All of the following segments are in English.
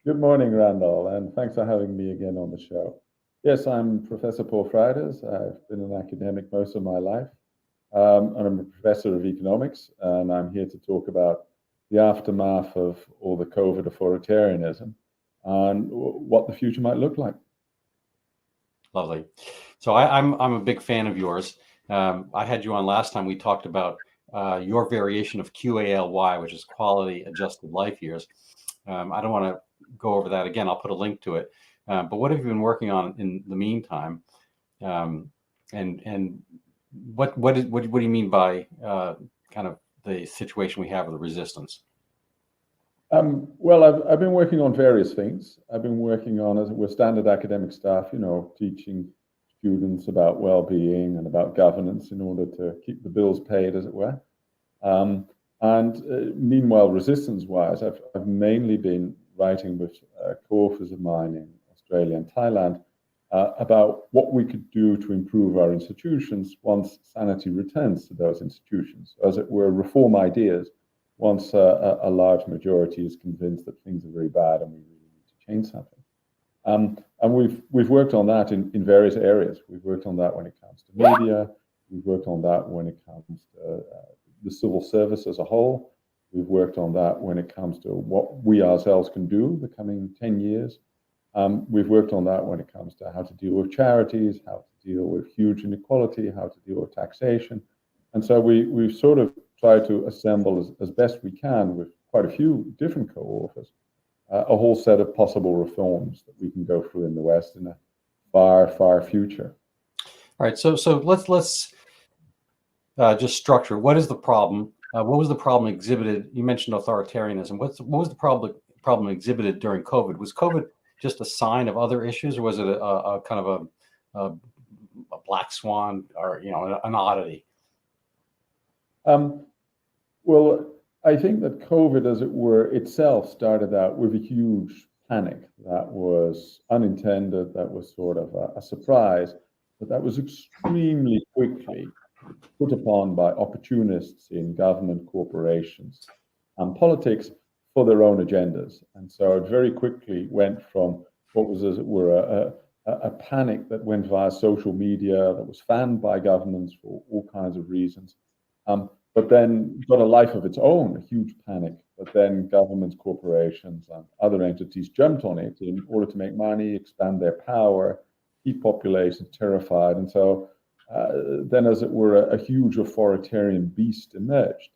Good morning, Randall, and thanks for having me again on the show. Yes, I'm Professor Paul Frijters. I've been an academic most of my life, and I'm a professor of economics, and I'm here to talk about the aftermath of all the COVID authoritarianism and what the future might look like. Lovely. So I'm a big fan of yours. I had you on last time. We talked about your variation of QALY, which is quality adjusted life years. I don't want to go over that again. I'll put a link to it. But what have you been working on in the meantime? And what do you mean by kind of the situation we have with the resistance? Well, I've been working on various things. I've been working on, as with standard academic staff, teaching students about well-being and about governance in order to keep the bills paid, as it were. Meanwhile, resistance-wise, I've mainly been writing with co-authors of mine in Australia and Thailand about what we could do to improve our institutions once sanity returns to those institutions, as it were, reform ideas once a large majority is convinced that things are very bad and we really need to change something. And we've worked on that in various areas. We've worked on that when it comes to media. We've worked on that when it comes to the civil service as a whole. We've worked on that when it comes to what we ourselves can do the coming 10 years. We've worked on that when it comes to how to deal with charities, how to deal with huge inequality, how to deal with taxation. And so we've sort of tried to assemble as best we can with quite a few different co-authors, a whole set of possible reforms that we can go through in the West in a far, far future. All right, so let's just structure. What is the problem? What was the problem exhibited? You mentioned authoritarianism. What was the problem exhibited during COVID? Was COVID just a sign of other issues, or was it a kind of a black swan, or an oddity? Well, I think that COVID, as it were, itself started out with a huge panic that was unintended, that was sort of a surprise, but that was extremely quickly put upon by opportunists in government, corporations, and politics for their own agendas. And so it very quickly went from what was, as it were, a panic that went via social media, that was fanned by governments for all kinds of reasons, but then got a life of its own, a huge panic. But then governments, corporations, and other entities jumped on it in order to make money, expand their power, keep populations terrified. And so then, as it were, a huge authoritarian beast emerged.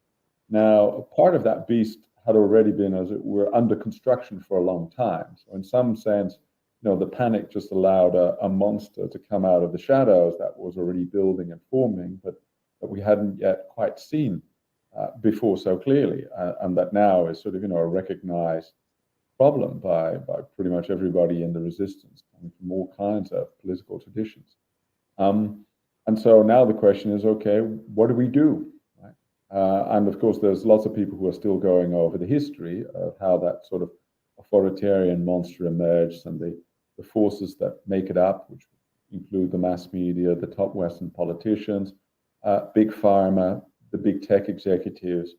Now, part of that beast had already been, as it were, under construction for a long time. So in some sense, the panic just allowed a monster to come out of the shadows that was already building and forming, but that we hadn't yet quite seen before so clearly, and that now is sort of, a recognized problem by pretty much everybody in the resistance, coming from all kinds of political traditions. And so now the question is, okay, what do we do? Right? And of course, there's lots of people who are still going over the history of how that sort of authoritarian monster emerged and the forces that make it up, which include the mass media, the top Western politicians, big pharma, the big tech executives,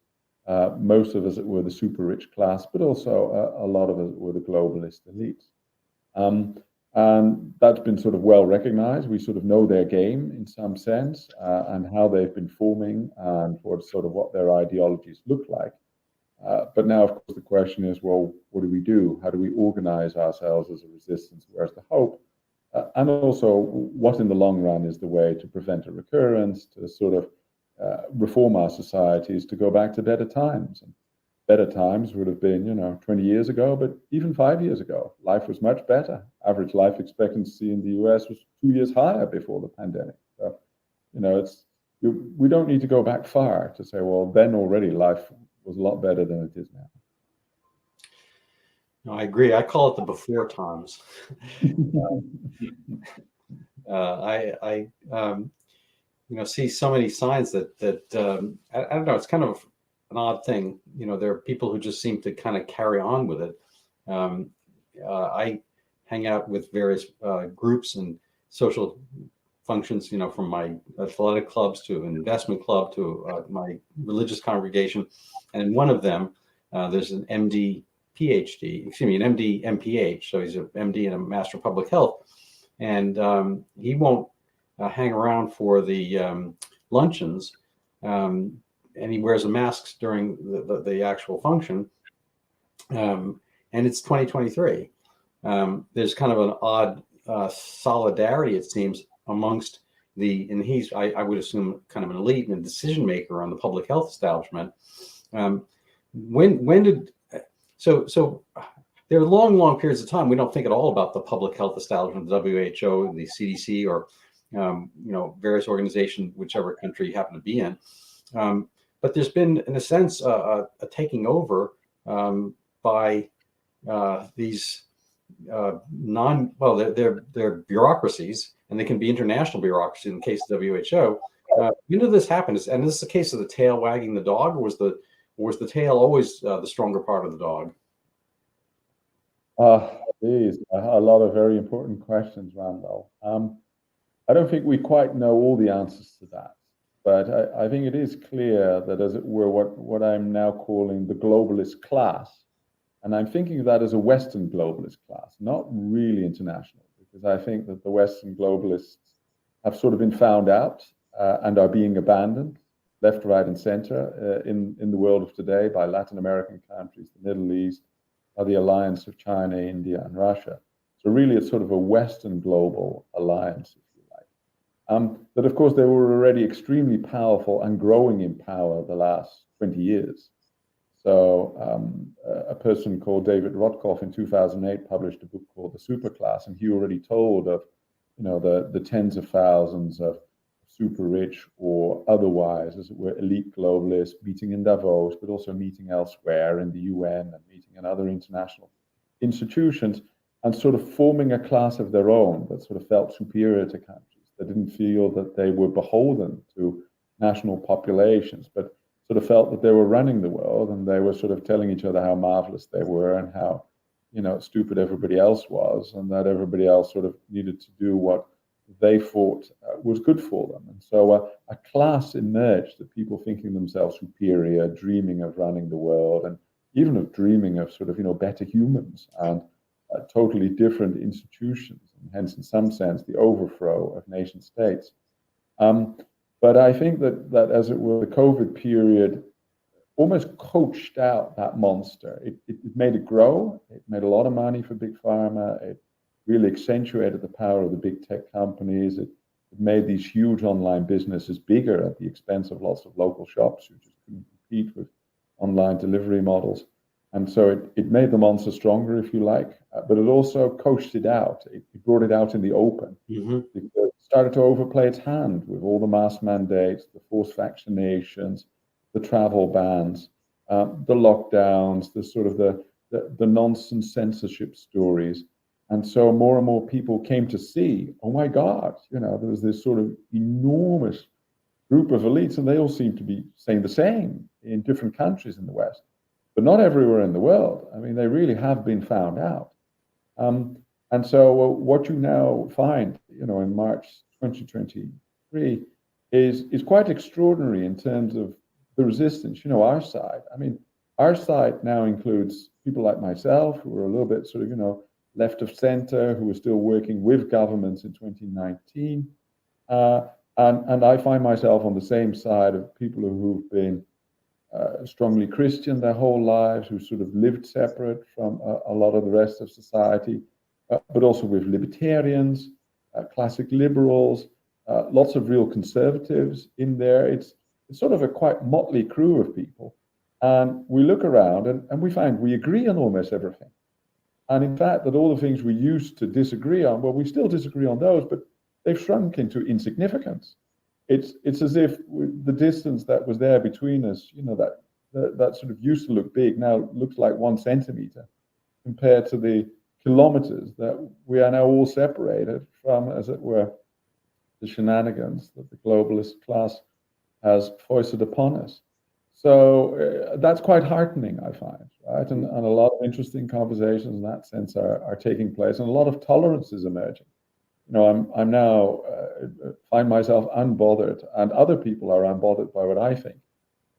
most of us were the super rich class, but also a lot of us were the globalist elites. And that's been sort of well recognized. We sort of know their game in some sense, and how they've been forming and what their ideologies look like. But now, of course, the question is, well, what do we do? How do we organize ourselves as a resistance? Where's the hope? And also, what in the long run is the way to prevent a recurrence, to sort of reform our societies to go back to better times? And better times would have been, 20 years ago, but even 5 years ago, life was much better. Average life expectancy in the US was 2 years higher before the pandemic. So, we don't need to go back far to say, well, then already life was a lot better than it is now. No, I agree. I call it the before times. I see so many signs that I don't know. It's kind of an odd thing. There are people who just seem to kind of carry on with it. I hang out with various groups and social functions, from my athletic clubs to an investment club to my religious congregation. And in one of them, there's an MD PhD, excuse me, an MD, MPH. So he's an MD and a Master of Public Health. And he won't hang around for the luncheons. And he wears a mask during the actual function. And it's 2023. There's kind of an odd solidarity, it seems, amongst and he's, I would assume, kind of an elite and a decision maker on the public health establishment. So there are long periods of time we don't think at all about the public health establishment, the WHO, the CDC, or various organizations, whichever country you happen to be in. But there's been, in a sense, a taking over by these they're bureaucracies, and they can be international bureaucracies in the case of WHO. When did this happen? And is this the case of the tail wagging the dog, or was the tail always the stronger part of the dog? These a lot of very important questions, Randall. I don't think we quite know all the answers to that, but I think it is clear that, as it were, what I'm now calling the globalist class, and I'm thinking of that as a Western globalist class, not really international, because I think that the Western globalists have sort of been found out and are being abandoned, left, right, and center in the world of today by Latin American countries, the Middle East, the alliance of China, India, and Russia. So really, it's sort of a Western global alliance, if you like. But of course, they were already extremely powerful and growing in power the last 20 years. So a person called David Rothkopf in 2008 published a book called The Superclass, and he already told of the tens of thousands of super rich or otherwise, as it were, elite globalists meeting in Davos, but also meeting elsewhere in the UN and meeting in other international institutions, and sort of forming a class of their own that sort of felt superior to countries, that didn't feel that they were beholden to national populations, but sort of felt that they were running the world, and they were sort of telling each other how marvelous they were and how stupid everybody else was, and that everybody else sort of needed to do what they thought was good for them. And so a class emerged of people thinking themselves superior, dreaming of running the world, and even of dreaming of sort of better humans and totally different institutions, and hence in some sense the overthrow of nation states. But I think that as it were, the COVID period almost coached out that monster. It made it grow. It made a lot of money for big pharma. It really accentuated the power of the big tech companies. It made these huge online businesses bigger at the expense of lots of local shops who just couldn't compete with online delivery models. And so it made the monster stronger, if you like, but it also coached it out. It brought it out in the open. Mm-hmm. It started to overplay its hand with all the mask mandates, the forced vaccinations, the travel bans, the lockdowns, the sort of the nonsense censorship stories. And so more and more people came to see, oh my God, there was this sort of enormous group of elites, and they all seem to be saying the same in different countries in the West, but not everywhere in the world. I mean, they really have been found out. And so what you now find, in March 2023 is quite extraordinary in terms of the resistance, our side. I mean, our side now includes people like myself who are a little bit sort of, left of center, who are still working with governments in 2019. And I find myself on the same side of people who've been strongly Christian their whole lives, who sort of lived separate from a lot of the rest of society, but also with libertarians, classic liberals, lots of real conservatives in there. It's sort of a quite motley crew of people. And we look around and we find we agree on almost everything. And in fact, that all the things we used to disagree on, well, we still disagree on those, but they've shrunk into insignificance. It's as if the distance that was there between us, that sort of used to look big, now looks like 1 centimeter compared to the kilometers that we are now all separated from, as it were, the shenanigans that the globalist class has foisted upon us. So that's quite heartening, I find, right? And a lot of interesting conversations in that sense are taking place, and a lot of tolerance is emerging. I'm now find myself unbothered, and other people are unbothered by what I think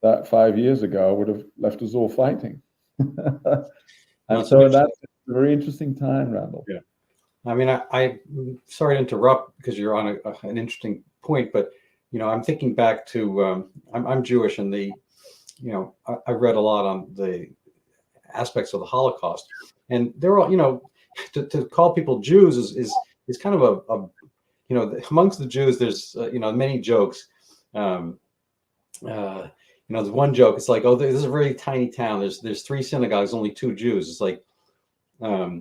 that 5 years ago would have left us all fighting. No, And it's an so that's a very interesting time, Randall. Yeah. I mean, I'm sorry to interrupt because you're on an interesting point, but I'm thinking back to I'm Jewish, and I read a lot on the aspects of the Holocaust, and they're all to call people Jews is kind of amongst the Jews there's many jokes. Um, there's one joke. It's like, oh, this is a very tiny town. There's 3 synagogues, only 2 Jews. It's like, so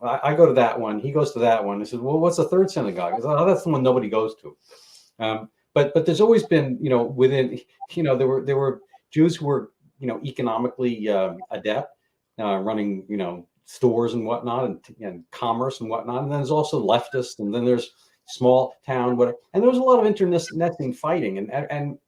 I go to that one. He goes to that one. He says, well, what's the 3rd synagogue? I said, oh, that's the one nobody goes to. But there's always been, within, there were Jews who were, economically adept, running, stores and whatnot, and commerce and whatnot. And then there's also leftists, and then there's small town, whatever. And there was a lot of internecine fighting, and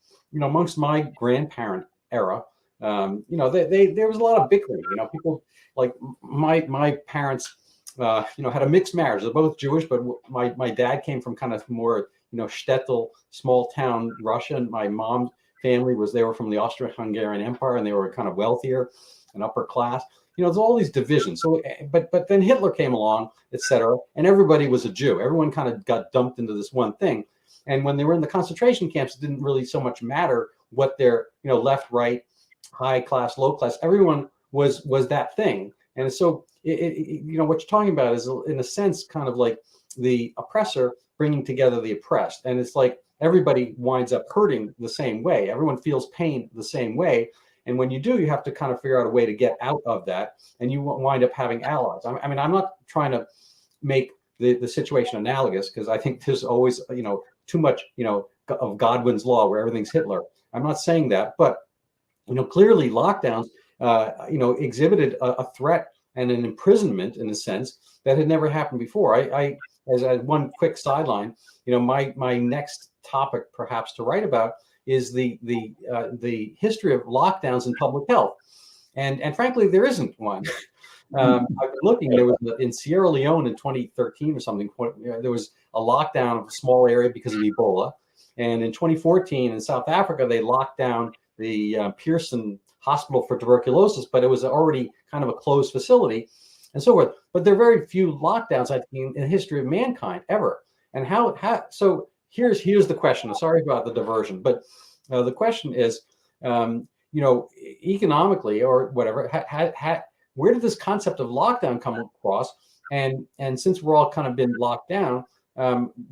amongst my grandparent era, there was a lot of bickering. People like my parents, had a mixed marriage. They're both Jewish, but my dad came from kind of more, shtetl, small town Russia, and my mom's family they were from the Austro-Hungarian Empire, and they were kind of wealthier and upper class. There's all these divisions. So, but then Hitler came along, etc., and everybody was a Jew. Everyone kind of got dumped into this one thing. And when they were in the concentration camps, it didn't really so much matter what their, left, right, high class, low class. Everyone was that thing. And so, what you're talking about is, in a sense, kind of like the oppressor bringing together the oppressed. And it's like everybody winds up hurting the same way. Everyone feels pain the same way. And when you do, you have to kind of figure out a way to get out of that. And you wind up having allies. I mean, I'm not trying to make the situation analogous, because I think there's always, too much, of Godwin's law where everything's Hitler. I'm not saying that, but, clearly lockdowns, exhibited a threat and an imprisonment, in a sense, that had never happened before. As one quick sideline, my next topic perhaps to write about is the history of lockdowns in public health, and frankly, there isn't one. I've been looking. There was in Sierra Leone in 2013 or something. There was a lockdown of a small area because of Ebola, and in 2014 in South Africa they locked down the Pearson Hospital for tuberculosis, but it was already kind of a closed facility, and so forth. But there are very few lockdowns, I think, in the history of mankind ever. And so here's the question. Sorry about the diversion, but the question is, economically or whatever, where did this concept of lockdown come across? And since we're all kind of been locked down,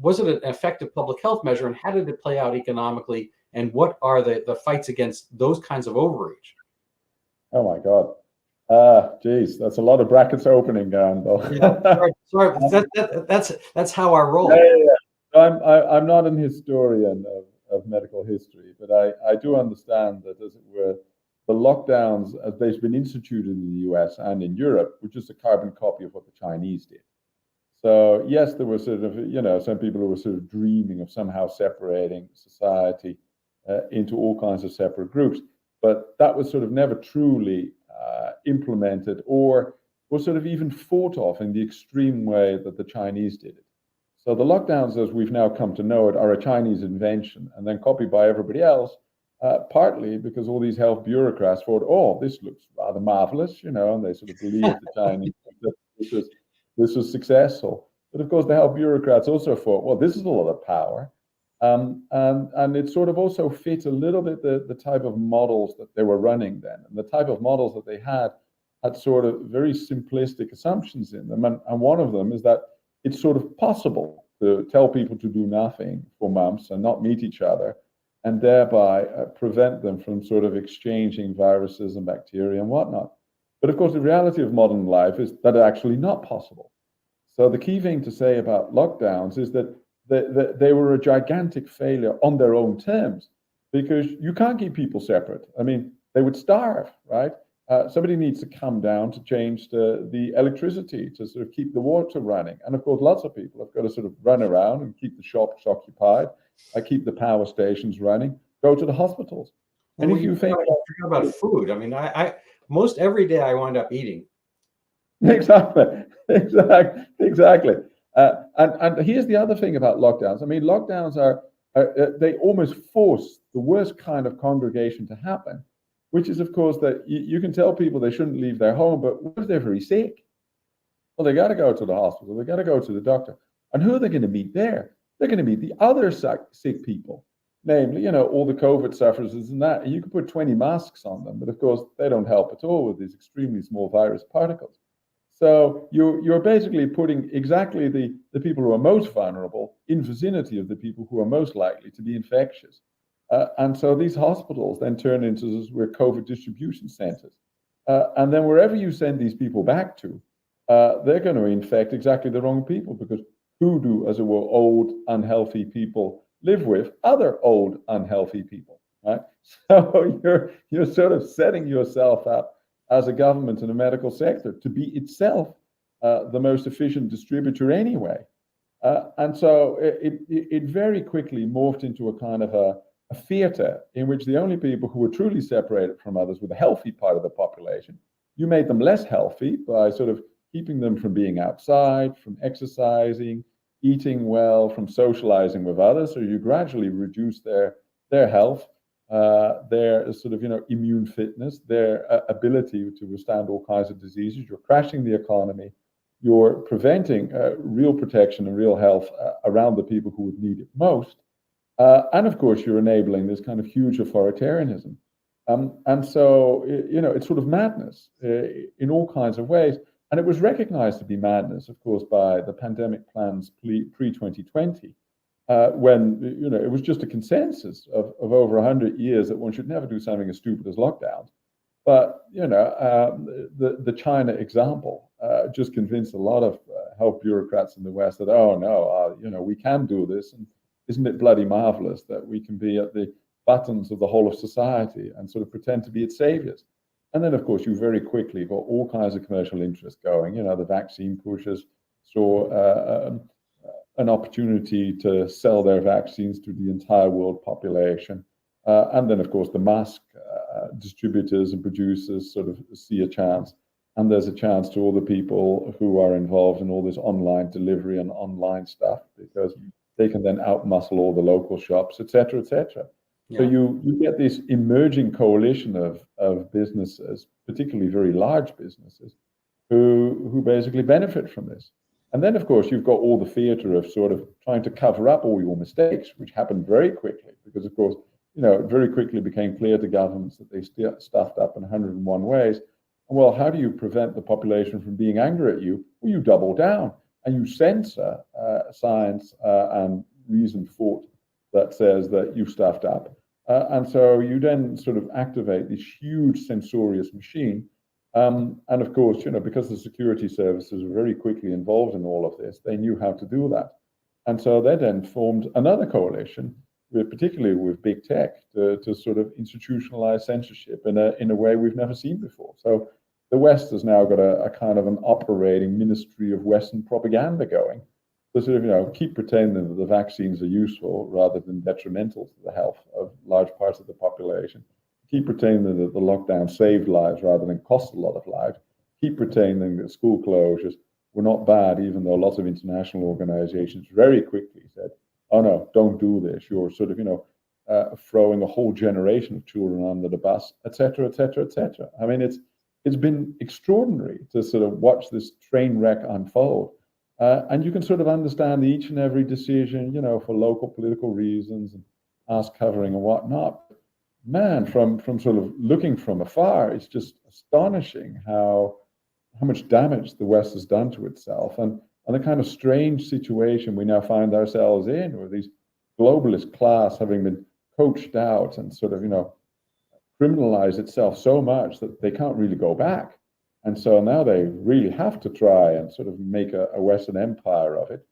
was it an effective public health measure, and how did it play out economically? And what are the fights against those kinds of overreach? Oh my God. Geez, that's a lot of brackets opening, though. Yeah, sorry. That's how I roll. I'm not an historian of medical history, but I do understand that, as it were, the lockdowns, as they've been instituted in the US and in Europe, were just a carbon copy of what the Chinese did. So yes, there were sort of, some people who were sort of dreaming of somehow separating society into all kinds of separate groups, but that was sort of never truly implemented or was sort of even thought of in the extreme way that the Chinese did it. So the lockdowns, as we've now come to know it, are a Chinese invention and then copied by everybody else, partly because all these health bureaucrats thought, oh, this looks rather marvelous, and they sort of believed the Chinese that this was successful. But of course, the health bureaucrats also thought, well, this is a lot of power. And it sort of also fit a little bit the type of models that they were running then. And the type of models that they had sort of very simplistic assumptions in them. And one of them is that it's sort of possible to tell people to do nothing for months and not meet each other, and thereby prevent them from sort of exchanging viruses and bacteria and whatnot. But of course, the reality of modern life is that it's actually not possible. So the key thing to say about lockdowns is that they were a gigantic failure on their own terms, because you can't keep people separate. I mean, they would starve, right? Somebody needs to come down to change the electricity, to sort of keep the water running. And of course, lots of people have got to sort of run around and keep the shops occupied, keep the power stations running, go to the hospitals. And if you think about food, I mean, I most every day I wind up eating. Exactly. And here's the other thing about lockdowns. I mean, lockdowns they almost force the worst kind of congregation to happen, which is, of course, that you can tell people they shouldn't leave their home, but what if they're very sick? Well, they got to go to the hospital. They got to go to the doctor. And who are they going to meet there? They're going to meet the other sick people, namely, all the COVID sufferers and that. You can put 20 masks on them, but of course, they don't help at all with these extremely small virus particles. So you're basically putting exactly the people who are most vulnerable in vicinity of the people who are most likely to be infectious. And so these hospitals then turn into COVID distribution centers. And then wherever you send these people back to, they're going to infect exactly the wrong people, because who do, as it were, old, unhealthy people live with? Other old, unhealthy people, right? So you're sort of setting yourself up as a government and a medical sector to be itself the most efficient distributor anyway. And so it very quickly morphed into a kind of a theater in which the only people who were truly separated from others were the healthy part of the population. You made them less healthy by sort of keeping them from being outside, from exercising, eating well, from socializing with others. So you gradually reduce their health, their sort of immune fitness, their ability to withstand all kinds of diseases. You're crashing the economy. You're preventing real protection and real health around the people who would need it most. And of course, you're enabling this kind of huge authoritarianism. And so, it's sort of madness in all kinds of ways. And it was recognized to be madness, of course, by the pandemic plans pre-2020, when it was just a consensus of over 100 years that one should never do something as stupid as lockdowns. But the China example just convinced a lot of health bureaucrats in the West that, oh no, we can do this, and isn't it bloody marvelous that we can be at the buttons of the whole of society and sort of pretend to be its saviors? And then, of course, you very quickly got all kinds of commercial interests going. The vaccine pushers saw an opportunity to sell their vaccines to the entire world population. And then, of course, the mask distributors and producers sort of see a chance. And there's a chance to all the people who are involved in all this online delivery and online stuff, because they can then outmuscle all the local shops, et cetera, et cetera. Yeah. So you get this emerging coalition of businesses, particularly very large businesses, who basically benefit from this. And then, of course, you've got all the theater of sort of trying to cover up all your mistakes, which happened very quickly, because, of course, it very quickly became clear to governments that they stuffed up in 101 ways. And well, how do you prevent the population from being angry at you? Well, you double down and you censor science and reasoned thought that says that you stuffed up. And so you then sort of activate this huge censorious machine. And of course, because the security services were very quickly involved in all of this, they knew how to do that. And so they then formed another coalition, particularly with big tech, to sort of institutionalize censorship in a way we've never seen before. So the West has now got a kind of an operating ministry of Western propaganda going, to sort of, keep pretending that the vaccines are useful rather than detrimental to the health of large parts of the population. Keep pretending that the lockdown saved lives rather than cost a lot of lives. Keep pretending that school closures were not bad, even though lots of international organizations very quickly said, oh no, don't do this. You're sort of, throwing a whole generation of children under the bus, et cetera, et cetera, et cetera. I mean, it's been extraordinary to sort of watch this train wreck unfold. And you can sort of understand each and every decision, for local political reasons and ass covering and whatnot. Man, from sort of looking from afar, it's just astonishing how much damage the West has done to itself, and the kind of strange situation we now find ourselves in, with these globalist class having been coached out and sort of, criminalized itself so much that they can't really go back. And so now they really have to try and sort of make a Western empire of it,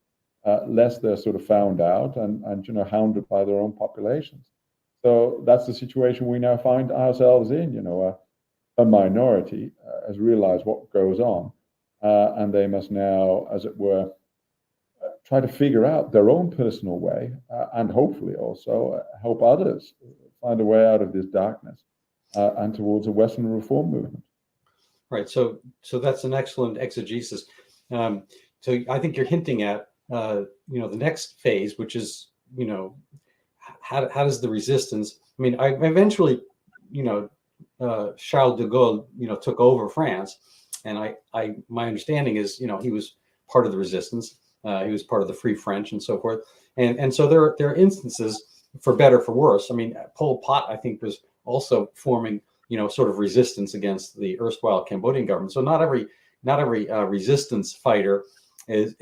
lest they're sort of found out and hounded by their own populations. So that's the situation we now find ourselves in. A minority has realized what goes on, and they must now, as it were, try to figure out their own personal way, and hopefully also help others find a way out of this darkness and towards a Western reform movement. Right. So that's an excellent exegesis. So I think you're hinting at, the next phase, which is, how does the resistance? I mean, I eventually, Charles de Gaulle, took over France, and my understanding is, he was part of the resistance. He was part of the Free French and so forth. And so there are instances, for better, for worse. I mean, Pol Pot, I think, was also forming, sort of resistance against the erstwhile Cambodian government. So not every resistance fighter is,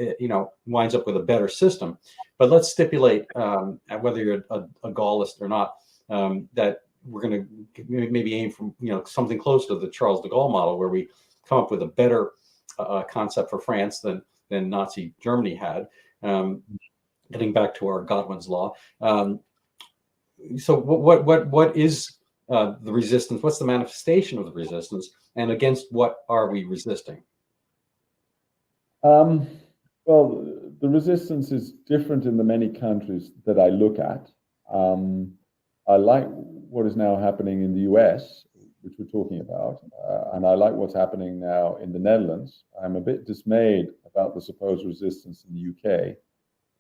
winds up with a better system. But let's stipulate, whether you're a Gaullist or not, that we're going to maybe aim for, something close to the Charles de Gaulle model, where we come up with a better concept for France than Nazi Germany had. Getting back to our Godwin's law. So what is the resistance? What's the manifestation of the resistance, and against what are we resisting? Well, the resistance is different in the many countries that I look at. I like what is now happening in the US, which we're talking about, and I like what's happening now in the Netherlands. I'm a bit dismayed about the supposed resistance in the UK.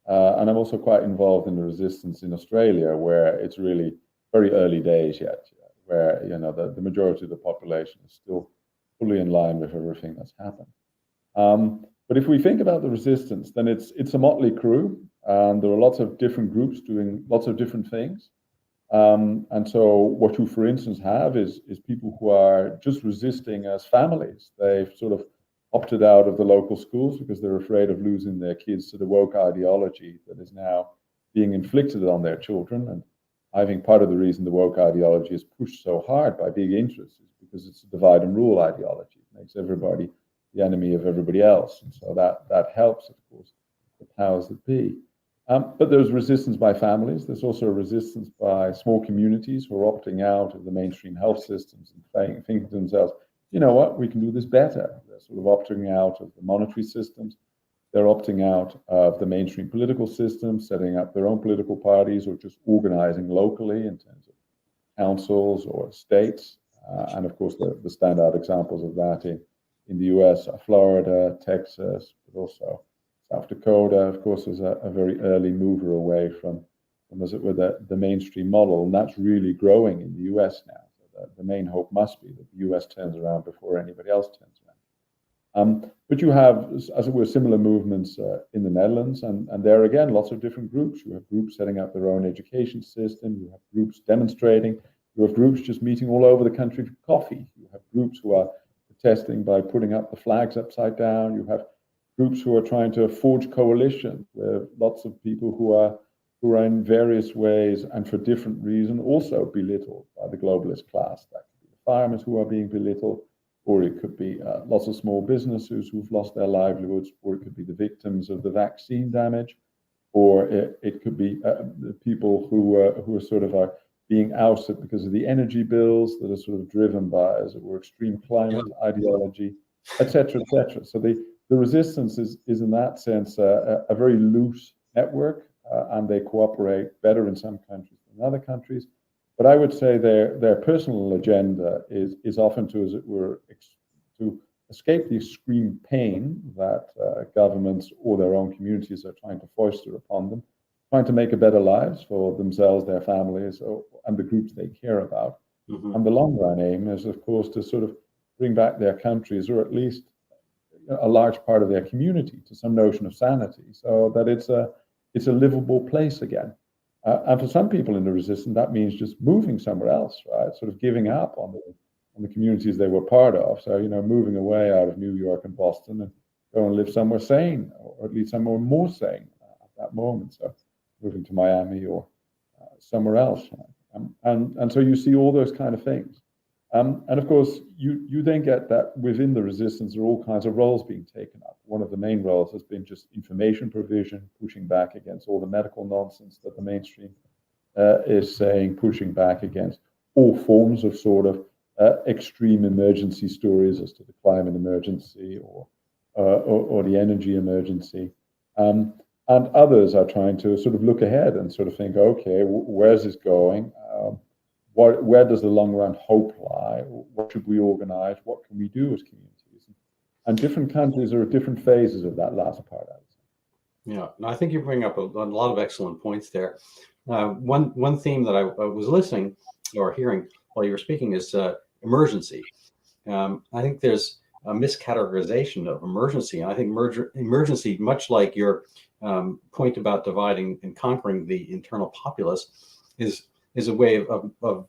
And I'm also quite involved in the resistance in Australia, where it's really very early days yet, where the majority of the population is still fully in line with everything that's happened. But if we think about the resistance, then it's a motley crew. There are lots of different groups doing lots of different things. And so what you, for instance, have is people who are just resisting as families. They've sort of opted out of the local schools because they're afraid of losing their kids to the woke ideology that is now being inflicted on their children. And I think part of the reason the woke ideology is pushed so hard by big interests is because it's a divide and rule ideology. It makes everybody the enemy of everybody else. And so that helps, of course, the powers that be. But there's resistance by families. There's also a resistance by small communities who are opting out of the mainstream health systems and thinking to themselves, you know what, we can do this better. They're sort of opting out of the monetary systems. They're opting out of the mainstream political system, setting up their own political parties, or just organizing locally in terms of councils or states. And of course, the standout examples of that in the US are Florida, Texas, but also South Dakota, of course, is a very early mover away from as it were, the mainstream model. And that's really growing in the US now. So the main hope must be that the US turns around before anybody else turns around. But you have, as it were, similar movements in the Netherlands. And there again, lots of different groups. You have groups setting up their own education system. You have groups demonstrating. You have groups just meeting all over the country for coffee. You have groups who are protesting by putting up the flags upside down. You have groups who are trying to forge coalitions with lots of people who are in various ways and for different reasons also belittled by the globalist class. That could be the farmers who are being belittled, or it could be lots of small businesses who've lost their livelihoods, or it could be the victims of the vaccine damage, or it could be the people who are sort of being ousted because of the energy bills that are sort of driven by, as it were, extreme climate ideology, etc., etc. So the resistance is in that sense a very loose network, and they cooperate better in some countries than in other countries. But I would say their personal agenda is often to, as it were, to escape the extreme pain that governments or their own communities are trying to foster upon them, trying to make a better lives for themselves, their families, and the groups they care about. Mm-hmm. And the long run aim is, of course, to sort of bring back their countries, or at least a large part of their community, to some notion of sanity, so that it's a livable place again. And for some people in the resistance, that means just moving somewhere else, right? Sort of giving up on the communities they were part of. So, moving away out of New York and Boston and go and live somewhere sane, or at least somewhere more sane at that moment. So moving to Miami or somewhere else. And so you see all those kind of things. And of course, you then get that within the resistance, there are all kinds of roles being taken up. One of the main roles has been just information provision, pushing back against all the medical nonsense that the mainstream is saying, pushing back against all forms of sort of extreme emergency stories as to the climate emergency or the energy emergency. And others are trying to sort of look ahead and sort of think, okay, where's this going? Where does the long run hope lie? What should we organize? What can we do as communities? And different countries are at different phases of that last part. Yeah, no, I think you bring up a lot of excellent points there. One theme that I was listening or hearing while you were speaking is emergency. I think there's a miscategorization of emergency, and I think emergency, much like your point about dividing and conquering the internal populace, is a way of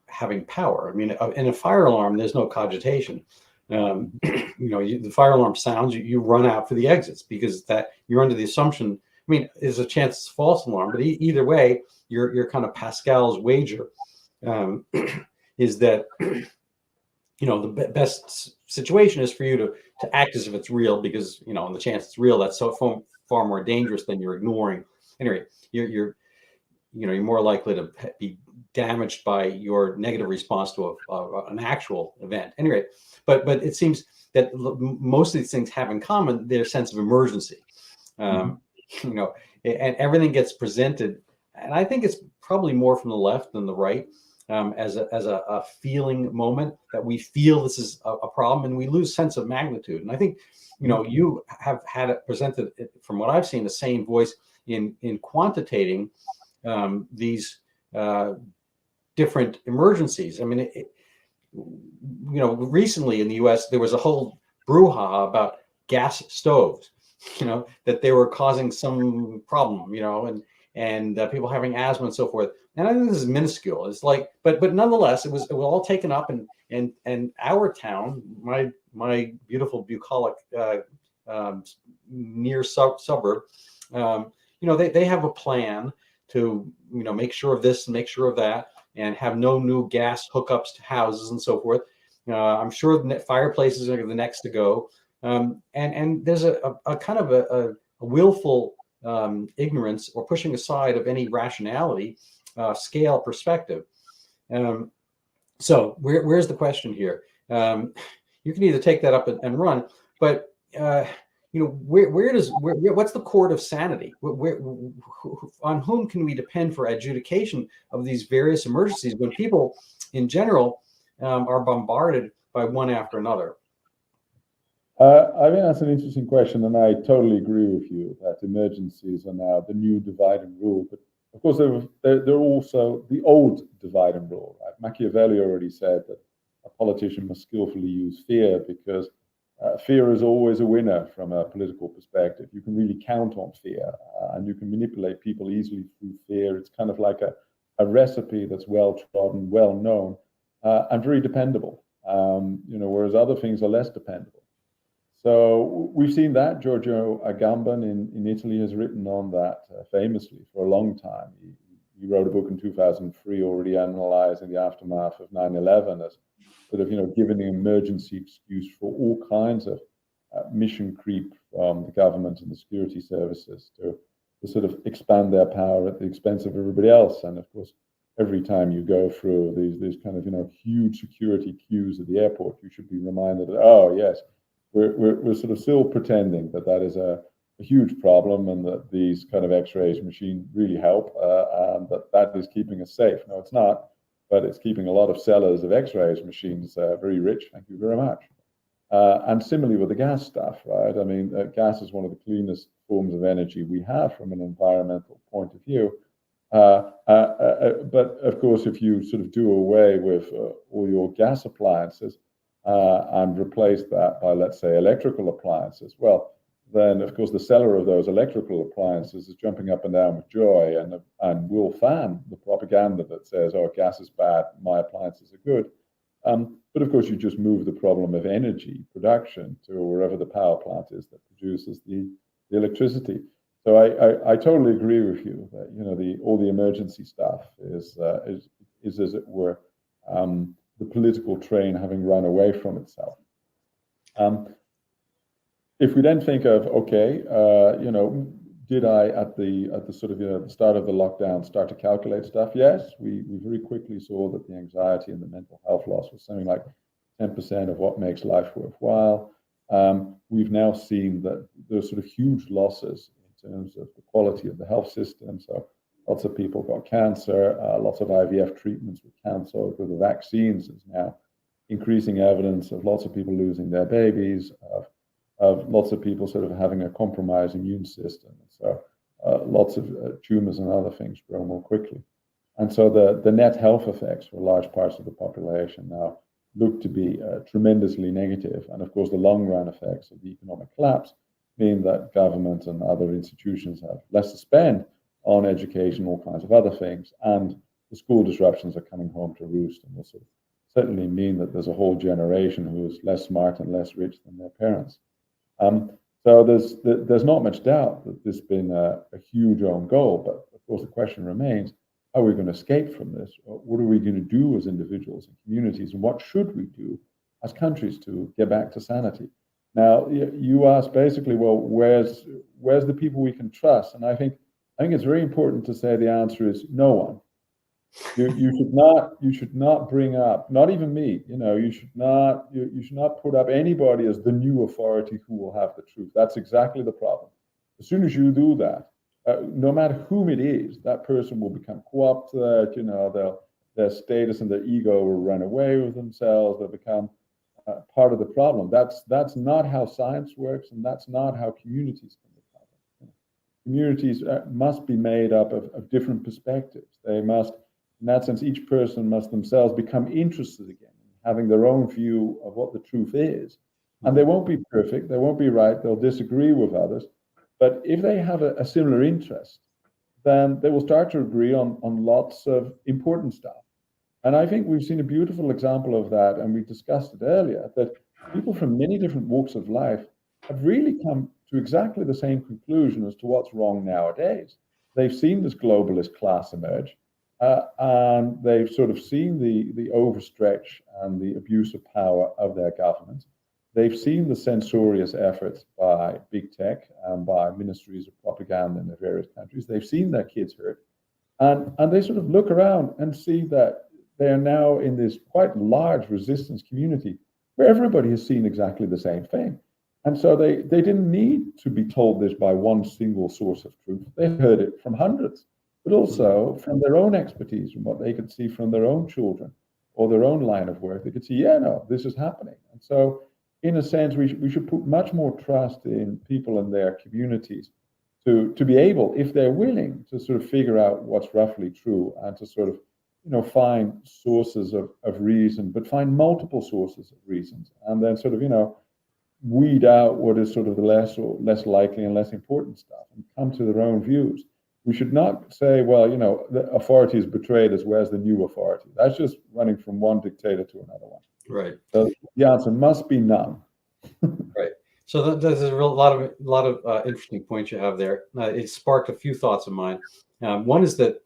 having power. I mean, in a fire alarm, there's no cogitation. The fire alarm sounds, you run out for the exits, because that you're under the assumption. I mean, there's a chance it's a false alarm, but either way, your kind of Pascal's wager is that the best situation is for you to act as if it's real, because and the chance it's real, that's so far more dangerous than you're ignoring. Anyway, you're more likely to be damaged by your negative response to an actual event. Anyway, but it seems that most of these things have in common their sense of emergency. And everything gets presented, and I think it's probably more from the left than the right, as a feeling moment, that we feel this is a problem, and we lose sense of magnitude. And I think you have had it presented, from what I've seen, the same voice in quantitating these different emergencies. I mean, recently in the U.S. there was a whole brouhaha about gas stoves, that they were causing some problem, and people having asthma and so forth. And I think this is minuscule. It's like, but nonetheless, it was all taken up, and our town, my beautiful bucolic near suburb, they have a plan to make sure of this and make sure of that, and have no new gas hookups to houses and so forth. I'm sure the fireplaces are the next to go, and there's a kind of a willful ignorance or pushing aside of any rationality, scale perspective. So where's the question here? You can either take that up and run, but what's the court of sanity? On whom can we depend for adjudication of these various emergencies when people in general are bombarded by one after another? I think that's an interesting question, and I totally agree with you that emergencies are now the new divide and rule. But of course, they're also the old divide and rule. Right? Machiavelli already said that a politician must skillfully use fear, because fear is always a winner from a political perspective. You can really count on fear, and you can manipulate people easily through fear. It's kind of like a recipe that's well trodden, well known, and very dependable. Whereas other things are less dependable. So we've seen that. Giorgio Agamben in Italy has written on that famously for a long time. He wrote a book in 2003 already analyzing the aftermath of 9/11 as sort of, giving an emergency excuse for all kinds of mission creep from the government and the security services to sort of expand their power at the expense of everybody else. And of course, every time you go through these kind of, huge security queues at the airport, you should be reminded that, oh, yes, we're sort of still pretending that is a huge problem, and that these kind of X-rays machines really help, and that is keeping us safe. No, it's not, but it's keeping a lot of sellers of X-rays machines very rich. Thank you very much. And similarly with the gas stuff, right? I mean, gas is one of the cleanest forms of energy we have from an environmental point of view. But of course, if you sort of do away with all your gas appliances, and replace that by, let's say, electrical appliances, well, then of course the seller of those electrical appliances is jumping up and down with joy, and will fan the propaganda that says, oh, gas is bad, my appliances are good. But of course, you just move the problem of energy production to wherever the power plant is that produces the electricity. So I totally agree with you that all the emergency stuff is as it were the political train having run away from itself. If we then think of, okay, did I at the sort of the start of the lockdown start to calculate stuff? Yes, we very quickly saw that the anxiety and the mental health loss was something like 10% of what makes life worthwhile. We've now seen that there's sort of huge losses in terms of the quality of the health system. So lots of people got cancer, lots of IVF treatments were cancelled. With the vaccines, there's now increasing evidence of lots of people losing their babies, of lots of people sort of having a compromised immune system. So lots of tumors and other things grow more quickly. And so the net health effects for large parts of the population now look to be tremendously negative. And of course, the long run effects of the economic collapse mean that government and other institutions have less to spend on education, all kinds of other things. And the school disruptions are coming home to roost, and will certainly mean that there's a whole generation who is less smart and less rich than their parents. So there's not much doubt that this has been a huge own goal, but of course the question remains, how are we going to escape from this? What are we going to do as individuals and communities, and what should we do as countries to get back to sanity? Now, you asked basically, well, where's the people we can trust? And I think it's very important to say the answer is no one. You should not bring up, not even me, you should not put up anybody as the new authority who will have the truth. That's exactly the problem. As soon as you do that, no matter whom it is, that person will become co-opted, their status and their ego will run away with themselves, they'll become part of the problem. That's not how science works, and that's not how communities can recover. Communities must be made up of different perspectives. They must, in that sense, each person must themselves become interested again in having their own view of what the truth is. And they won't be perfect, they won't be right, they'll disagree with others. But if they have a similar interest, then they will start to agree on lots of important stuff. And I think we've seen a beautiful example of that, and we discussed it earlier, that people from many different walks of life have really come to exactly the same conclusion as to what's wrong nowadays. They've seen this globalist class emerge, and they've sort of seen the overstretch and the abuse of power of their governments. They've seen the censorious efforts by big tech and by ministries of propaganda in the various countries. They've seen their kids hurt. And they sort of look around and see that they are now in this quite large resistance community where everybody has seen exactly the same thing. And so they didn't need to be told this by one single source of truth. They heard it from hundreds, but also from their own expertise, from what they could see from their own children or their own line of work. They could see, yeah, no, this is happening. And so in a sense, we should put much more trust in people and their communities to be able, if they're willing, to sort of figure out what's roughly true and to sort of, find sources of reason, but find multiple sources of reasons, and then sort of, weed out what is sort of the less likely and less important stuff and come to their own views. We should not say, well, the authority is betrayed us, where's the new authority? That's just running from one dictator to another one. Right. So the answer must be none. Right. So there's a lot of interesting points you have there. It sparked a few thoughts of mine. One is that,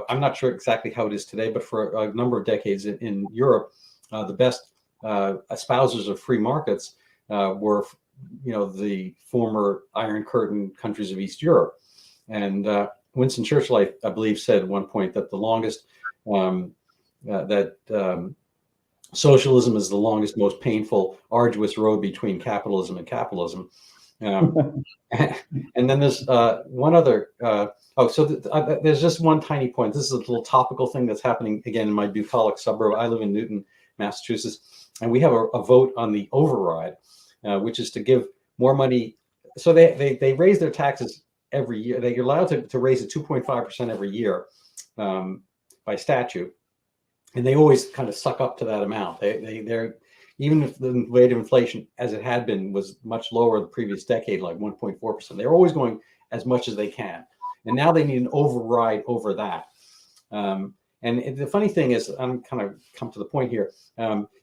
I'm not sure exactly how it is today, but for a number of decades in Europe, the best espousers of free markets were, the former Iron Curtain countries of East Europe. And Winston Churchill, I believe, said at one point that the longest socialism is the longest, most painful, arduous road between capitalism and capitalism. And then there's one other. There's just one tiny point. This is a little topical thing that's happening again in my bucolic suburb. I live in Newton, Massachusetts, and we have a vote on the override, which is to give more money. So they raise their taxes every year. They're allowed to raise it 2.5% every year by statute. And they always kind of suck up to that amount. They're even if the rate of inflation, as it had been, was much lower the previous decade, like 1.4%. They're always going as much as they can, and now they need an override over that. And the funny thing is, I'm kind of come to the point here.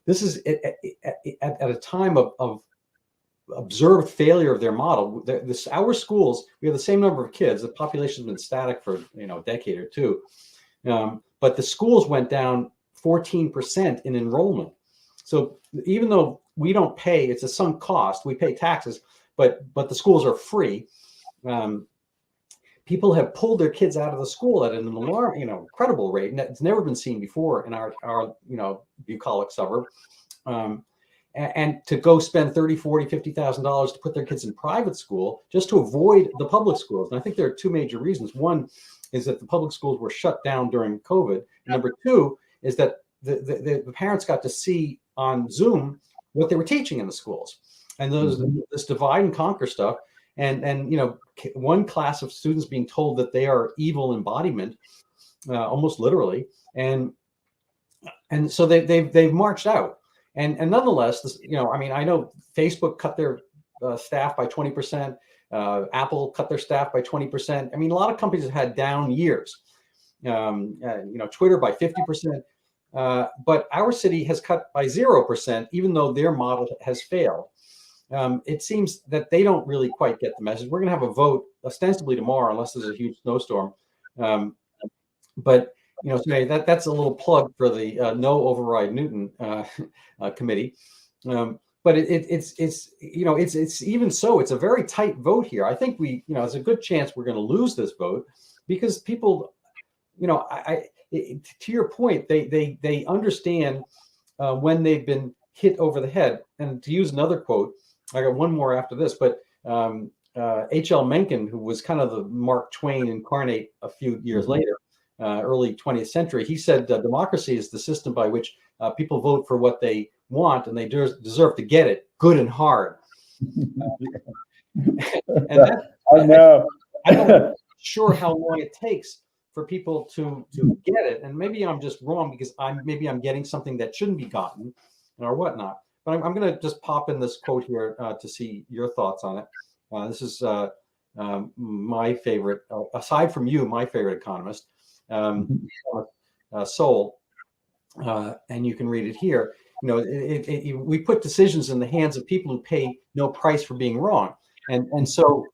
This is at a time of observed failure of their model. Our schools, we have the same number of kids. The population has been static for a decade or two, but the schools went down 14% in enrollment. So even though we don't pay, it's a sunk cost, we pay taxes, but the schools are free. People have pulled their kids out of the school at an alarm, incredible rate. And it's never been seen before in our bucolic suburb. And to go spend $30,000, $40,000, $50,000 to put their kids in private school just to avoid the public schools. And I think there are two major reasons. One is that the public schools were shut down during COVID. And number two is that the parents got to see on Zoom what they were teaching in the schools, and this divide and conquer stuff. And one class of students being told that they are evil embodiment almost literally, and so they've marched out, and nonetheless, this, I mean, I know Facebook cut their staff by 20%. Apple cut their staff by 20%. I mean, a lot of companies have had down years. Twitter by 50%. But our city has cut by 0%, even though their model has failed. It seems that they don't really quite get the message. We're going to have a vote ostensibly tomorrow, unless there's a huge snowstorm. But so that's a little plug for the No Override Newton committee. But it's even so, it's a very tight vote here. I think there's a good chance we're going to lose this vote because people, to your point, they understand when they've been hit over the head. And to use another quote, I got one more after this, but H.L. Mencken, who was kind of the Mark Twain incarnate a few years later, early 20th century, he said democracy is the system by which people vote for what they want and they deserve to get it good and hard. And I know. I'm not sure how long it takes for people to get it, and maybe I'm just wrong because I'm getting something that shouldn't be gotten or whatnot. But I'm going to just pop in this quote here to see your thoughts on it. This is my favorite, aside from you, my favorite economist, Sol, and you can read it here. We put decisions in the hands of people who pay no price for being wrong, and so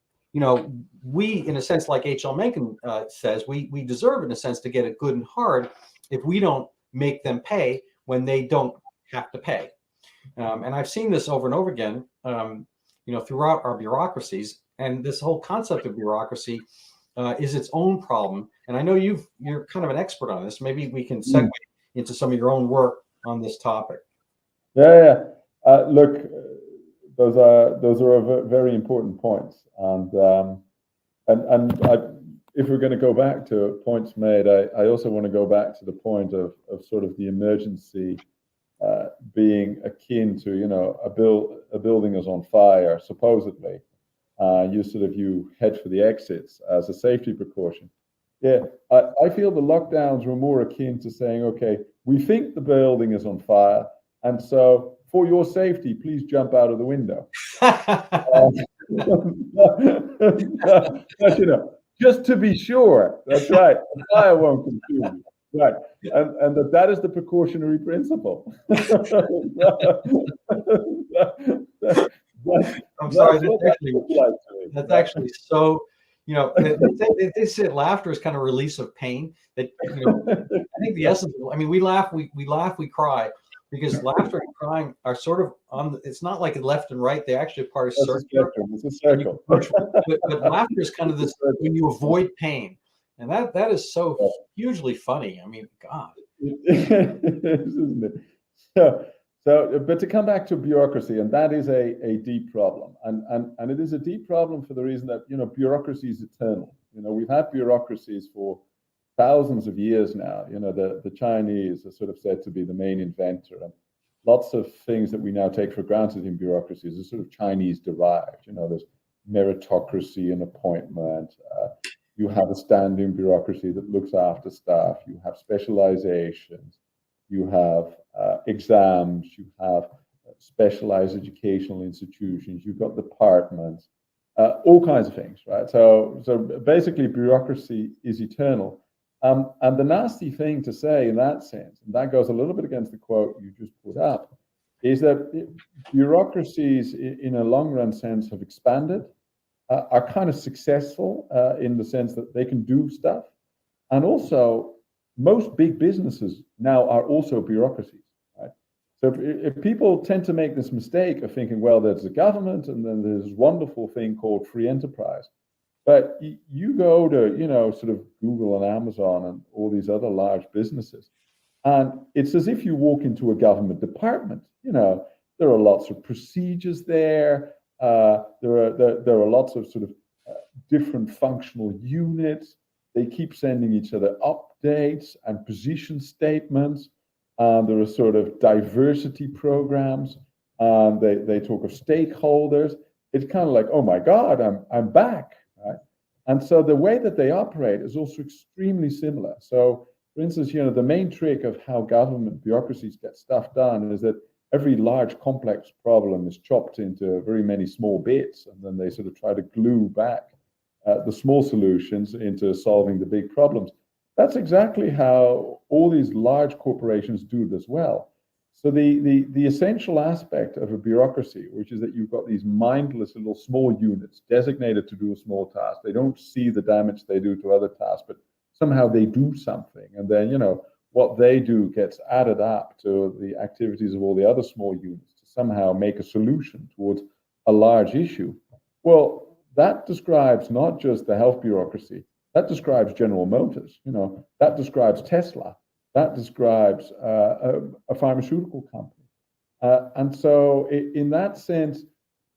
we, in a sense, like H.L. Mencken says, we deserve, in a sense, to get it good and hard if we don't make them pay when they don't have to pay. And I've seen this over and over again, throughout our bureaucracies. And this whole concept of bureaucracy is its own problem. And I know you're kind of an expert on this. Maybe we can segue into some of your own work on this topic. Yeah. Look, those are very important points, and if we're going to go back to points made, I also want to go back to the point of sort of the emergency being akin to a building is on fire supposedly. You head for the exits as a safety precaution. Yeah, I feel the lockdowns were more akin to saying, okay, we think the building is on fire, and so for your safety, please jump out of the window. Just to be sure. That's right. The fire won't consume you. Right. And that is the precautionary principle. I'm sorry. That's actually so. They say laughter is kind of release of pain. That I think the essence. We laugh, we cry, because laughter and crying are sort of on. It's not like left and right; they're actually part of a circle. It's a circle. But laughter is kind of this when you avoid pain, and that is so hugely funny. God. Isn't it? So, but to come back to bureaucracy, and that is a deep problem, and it is a deep problem for the reason that bureaucracy is eternal. We've had bureaucracies for thousands of years now. The Chinese are sort of said to be the main inventor, and lots of things that we now take for granted in bureaucracies are sort of Chinese derived. There's meritocracy and appointment. You have a standing bureaucracy that looks after staff. You have specializations. You have exams. You have specialized educational institutions. You've got departments, all kinds of things, right? So basically, bureaucracy is eternal. And the nasty thing to say in that sense, and that goes a little bit against the quote you just put up, is that bureaucracies, in a long-run sense, have expanded, are kind of successful in the sense that they can do stuff, and also most big businesses now are also bureaucracies, right? So if people tend to make this mistake of thinking, well, there's the government and then there's this wonderful thing called free enterprise. But you go to, sort of Google and Amazon and all these other large businesses, and it's as if you walk into a government department. There are lots of procedures there. There are lots of sort of different functional units. They keep sending each other updates and position statements. There are sort of diversity programs. They talk of stakeholders. It's kind of like, oh my God, I'm back, right? And so the way that they operate is also extremely similar. So, for instance, the main trick of how government bureaucracies get stuff done is that every large complex problem is chopped into very many small bits, and then they sort of try to glue back the small solutions into solving the big problems. That's exactly how all these large corporations do it as well. So the essential aspect of a bureaucracy, which is that you've got these mindless little small units designated to do a small task. They don't see the damage they do to other tasks, but somehow they do something. And then, what they do gets added up to the activities of all the other small units to somehow make a solution towards a large issue. Well, that describes not just the health bureaucracy, that describes General Motors, that describes Tesla, that describes a pharmaceutical company. And so in that sense,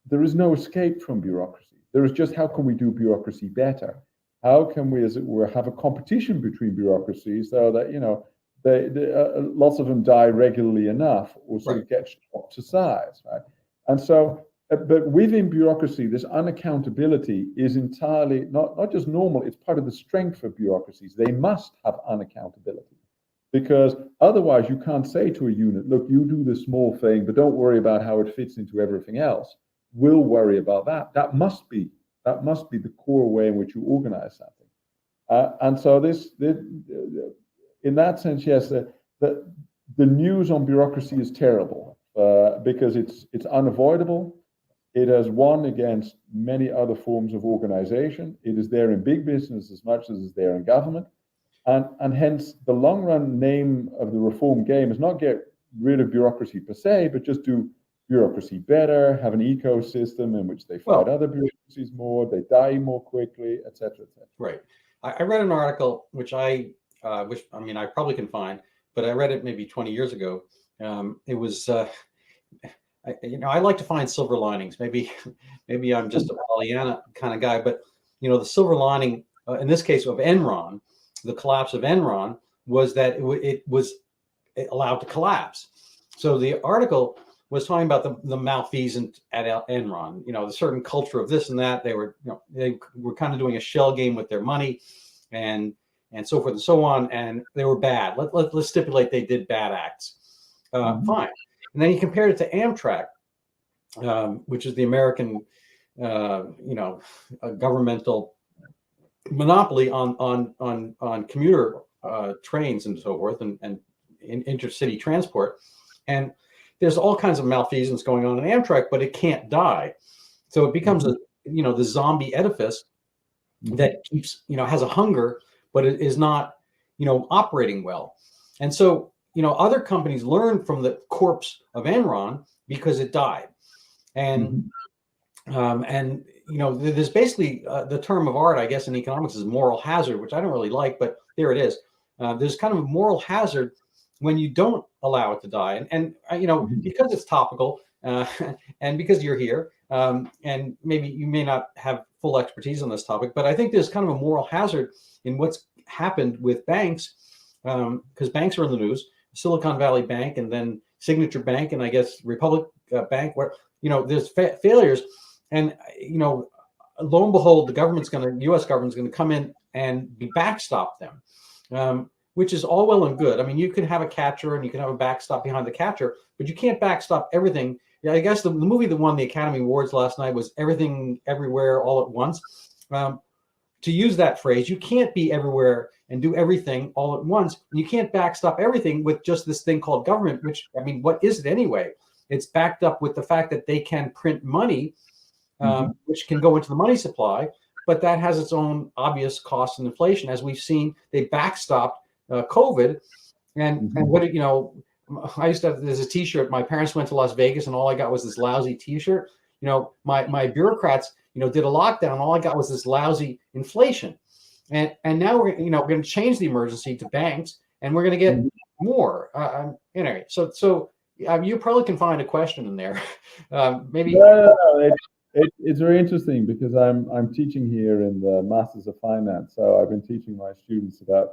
there is no escape from bureaucracy. There is just, how can we do bureaucracy better? How can we, as it were, have a competition between bureaucracies so that, lots of them die regularly enough or sort of get chopped to size, right? And so, but within bureaucracy, this unaccountability is entirely not just normal, it's part of the strength of bureaucracies. They must have unaccountability, because otherwise you can't say to a unit, look, you do this small thing, but don't worry about how it fits into everything else. We'll worry about that. That must be the core way in which you organize something. And so in that sense, yes, the news on bureaucracy is terrible because it's unavoidable. It has won against many other forms of organization. It is there in big business as much as it's there in government. And hence, the long run name of the reform game is not get rid of bureaucracy per se, but just do bureaucracy better, have an ecosystem in which they fight other bureaucracies more, they die more quickly, et cetera, et cetera. Right. I read an article, which I probably can find, but I read it maybe 20 years ago. It was, I like to find silver linings. Maybe I'm just a Pollyanna kind of guy, but the silver lining in this case of Enron, the collapse of Enron, was that it was allowed to collapse. So the article was talking about the malfeasance at Enron, the certain culture of this and that. They were kind of doing a shell game with their money, and so forth and so on, and they were bad. Let's stipulate they did bad acts. Fine. And then he compared it to Amtrak, which is the American, governmental monopoly on commuter trains and so forth, and in intercity transport. And there's all kinds of malfeasance going on in Amtrak, but it can't die. So it becomes the zombie edifice that keeps, has a hunger, but it is not, operating well. And so, other companies learned from the corpse of Enron because it died. And, there's basically the term of art, I guess, in economics is moral hazard, which I don't really like, but there it is. There's kind of a moral hazard when you don't allow it to die. And because it's topical and because you're here, and maybe you may not have full expertise on this topic, but I think there's kind of a moral hazard in what's happened with banks, because banks are in the news, Silicon Valley Bank, and then Signature Bank, and I guess Republic Bank, where, there's failures. And, lo and behold, the U.S. government's going to come in and backstop them. Which is all well and good. I mean, you can have a catcher and you can have a backstop behind the catcher, but you can't backstop everything. Yeah, I guess the movie that won the Academy Awards last night was Everything Everywhere All at Once. To use that phrase, you can't be everywhere and do everything all at once. And you can't backstop everything with just this thing called government, which, what is it anyway? It's backed up with the fact that they can print money, which can go into the money supply, but that has its own obvious cost and inflation. As we've seen, they backstopped COVID, and what I used to have, there's a T-shirt. My parents went to Las Vegas, and all I got was this lousy T-shirt. My bureaucrats, did a lockdown. All I got was this lousy inflation, and now we're going to change the emergency to banks, and we're going to get more. Anyway, so you probably can find a question in there, maybe. No. It's very interesting because I'm teaching here in the Masters of Finance, so I've been teaching my students about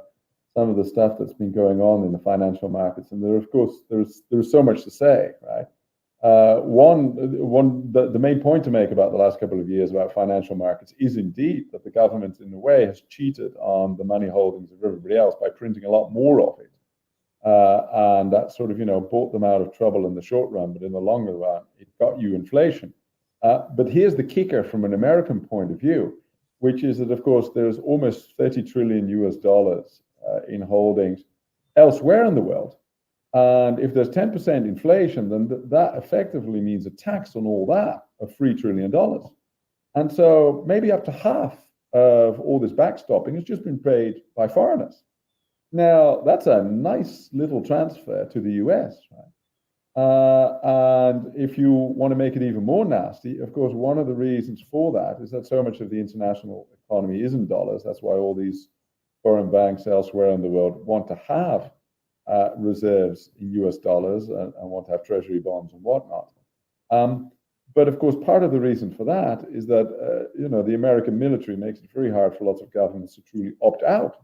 some of the stuff that's been going on in the financial markets, and there's so much to say, right? The main point to make about the last couple of years about financial markets is indeed that the government, in a way, has cheated on the money holdings of everybody else by printing a lot more of it. And that sort of, brought them out of trouble in the short run, but in the longer run, it got you inflation. But here's the kicker from an American point of view, which is that, of course, there's almost 30 trillion US dollars in holdings elsewhere in the world. And if there's 10% inflation, then that effectively means a tax on all that of $3 trillion. And so maybe up to half of all this backstopping has just been paid by foreigners. Now, that's a nice little transfer to the US, right? And if you want to make it even more nasty, of course, one of the reasons for that is that so much of the international economy is in dollars. That's why all these foreign banks elsewhere in the world want to have reserves in US dollars and want to have treasury bonds and whatnot. But of course, part of the reason for that is that the American military makes it very hard for lots of governments to truly opt out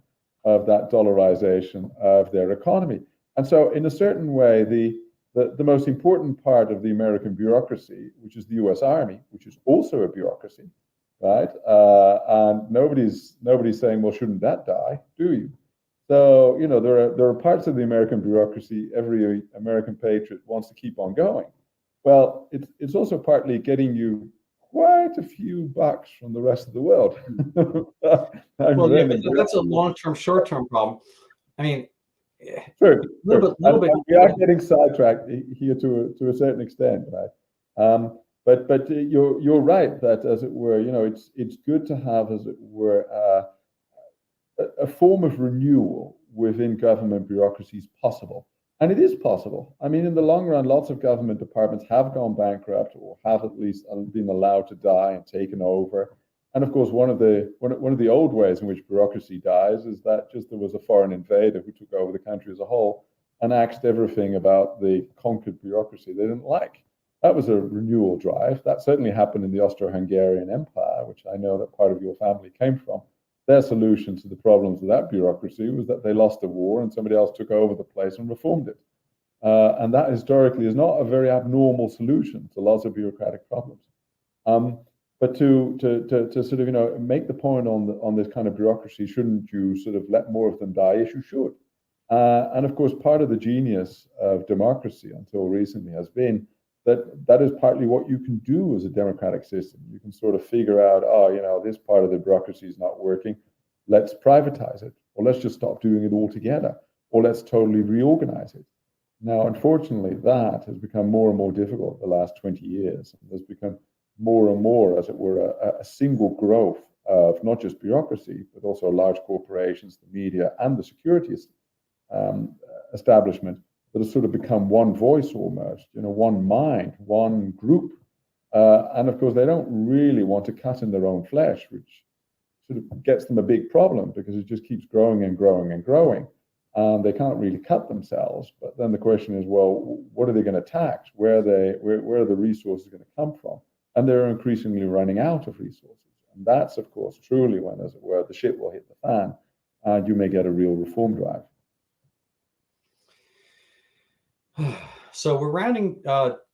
of that dollarization of their economy. And so in a certain way, the most important part of the American bureaucracy, which is the US Army, which is also a bureaucracy, right? And nobody's saying, well, shouldn't that die, do you? So, there are parts of the American bureaucracy every American patriot wants to keep on going. Well, it's also partly getting you quite a few bucks from the rest of the world. That's a long-term, short-term problem. I mean, true. Little bit. We are getting sidetracked here to a certain extent, right? But you're right that, as it were, it's good to have, as it were, a form of renewal within government bureaucracies possible. And it is possible. I mean, in the long run, lots of government departments have gone bankrupt or have at least been allowed to die and taken over. And of course, one of the old ways in which bureaucracy dies is that just there was a foreign invader who took over the country as a whole and axed everything about the conquered bureaucracy they didn't like. That was a renewal drive. That certainly happened in the Austro-Hungarian Empire, which I know that part of your family came from. Their solution to the problems of that bureaucracy was that they lost a war and somebody else took over the place and reformed it. And that historically is not a very abnormal solution to lots of bureaucratic problems. But to sort of make the point on this kind of bureaucracy, shouldn't you sort of let more of them die? Yes, you should. And of course, part of the genius of democracy until recently has been that is partly what you can do as a democratic system. You can sort of figure out, this part of the bureaucracy is not working. Let's privatize it, or let's just stop doing it altogether, or let's totally reorganize it. Now, unfortunately, that has become more and more difficult the last 20 years. There's become more and more, as it were, a single growth of not just bureaucracy, but also large corporations, the media, and the security establishment that has sort of become one voice almost, one mind, one group. And of course, they don't really want to cut in their own flesh, which sort of gets them a big problem because it just keeps growing and growing and growing. And they can't really cut themselves. But then the question is, well, what are they going to tax? Where are the resources going to come from? And they're increasingly running out of resources. And that's, of course, truly when, as it were, the shit will hit the fan and you may get a real reform drive. So we're rounding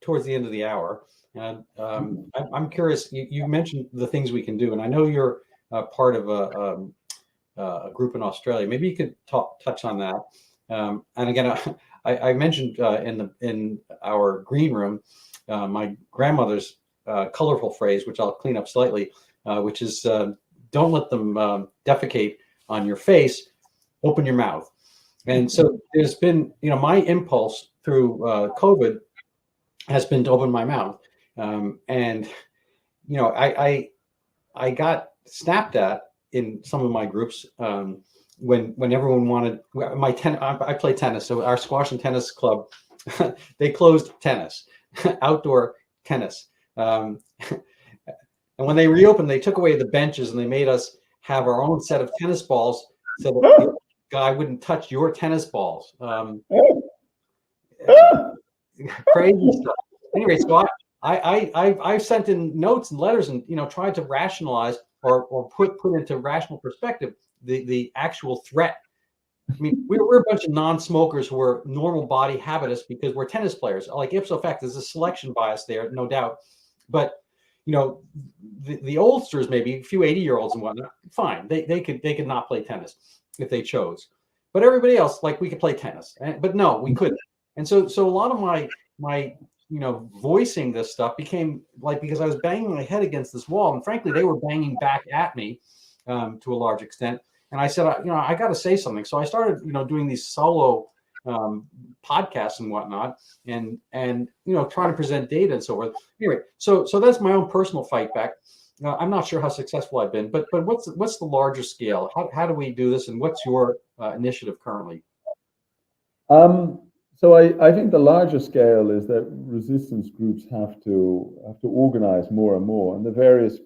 towards the end of the hour. And I'm curious, you mentioned the things we can do. And I know you're part of a group in Australia. Maybe you could touch on that. And again, I mentioned in our green room, my grandmother's colorful phrase, which I'll clean up slightly, which is don't let them defecate on your face, open your mouth. And so there's been, my impulse through COVID has been to open my mouth. And I got snapped at in some of my groups when everyone wanted I play tennis. So our squash and tennis club, they closed tennis, outdoor tennis. And when they reopened, they took away the benches and they made us have our own set of tennis balls so that the guy wouldn't touch your tennis balls. Crazy stuff. Anyway, so I sent in notes and letters and tried to rationalize or put into rational perspective the actual threat I mean, we're a bunch of non-smokers who are normal body habitists because we're tennis players. Like ipso facto, there's a selection bias there, no doubt. But the oldsters, maybe a few 80-year-olds and whatnot, fine. They could not play tennis if they chose. But everybody else, like, we could play tennis, but no, we couldn't. And so a lot of my voicing this stuff became like, because I was banging my head against this wall, and frankly, they were banging back at me to a large extent. And I said, I got to say something. So I started, doing these solo podcasts and whatnot, and trying to present data and so forth. Anyway, so that's my own personal fight back. I'm not sure how successful I've been, but what's the larger scale? How do we do this, and what's your initiative currently? So I think the larger scale is that resistance groups have to organize more and more, and the various